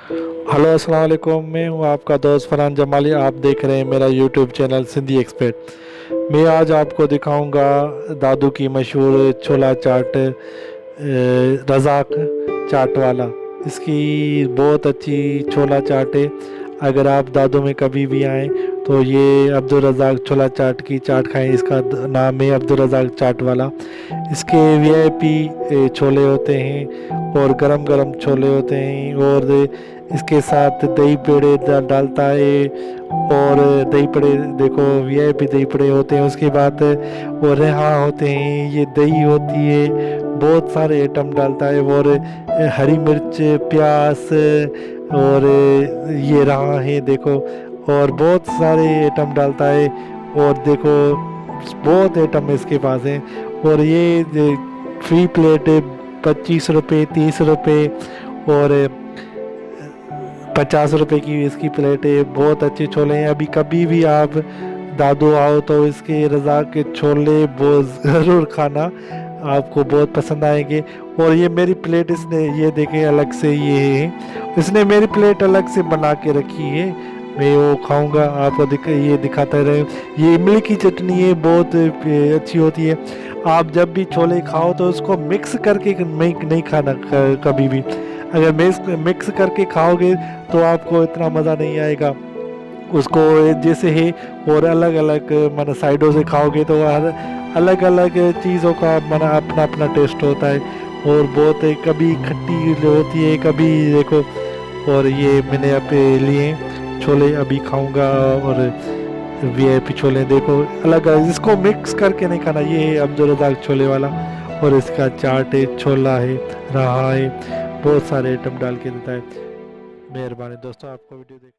Hello अस्सलाम वालेकुम। मैं हूं आपका दोस्त फरहान जमाली। आप देख रहे हैं मेरा यूट्यूब चैनल सिंधी एक्सपर्ट। मैं आज आपको दिखाऊंगा दादू की मशहूर छोला चाट, रज़ाक चाट वाला। इसकी बहुत अच्छी छोला चाट है। अगर आप दादू में कभी भी आएँ तो ये अब्दुल रज़ाक छोला चाट की चाट खाएं। इसका नाम है अब्दुल रज़ाक चाट वाला। इसके वीआईपी छोले होते हैं और गरम गरम छोले होते हैं, और इसके साथ दही पेड़े डालता है। और दही पड़े देखो, वीआईपी दही पड़े होते हैं। उसके बाद वो रेहा होते हैं, ये दही होती है, बहुत सारे आइटम डालता है। और हरी मिर्च, प्याज, और ये रहा है देखो, और बहुत सारे आइटम डालता है। और देखो बहुत आइटम इसके पास है। और ये फ्री प्लेट 25 रुपये, 30 रुपये और 50 रुपये की इसकी प्लेट है। बहुत अच्छे छोले हैं। अभी कभी भी आप दादू आओ तो इसके रज़ा के छोले बहुत ज़रूर खाना, आपको बहुत पसंद आएंगे। और ये मेरी प्लेट इसने, ये देखें अलग से, ये है इसने मेरी प्लेट अलग से बना के रखी है। मैं वो खाऊंगा, आपको ये दिखाता रहे। ये इमली की चटनी है, बहुत अच्छी होती है। आप जब भी छोले खाओ तो उसको मिक्स करके नहीं खाना कभी भी। अगर मिक्स करके खाओगे तो आपको इतना मज़ा नहीं आएगा उसको जैसे है। और अलग अलग माना साइडों से खाओगे तो हर अलग अलग चीज़ों का माना अपना अपना टेस्ट होता है। और बहुत कभी खट्टी होती है, कभी देखो। और ये मैंने अब लिए छोले अभी खाऊंगा, और वीआईपी छोले देखो अलग अलग, इसको मिक्स करके नहीं खाना। ये है अब्दुल रज़ाक छोले वाला। और इसका चाट है, छोला है, रहा है, बहुत सारे आइटम डाल के देता है। मेहरबानी दोस्तों, आपको वीडियो देख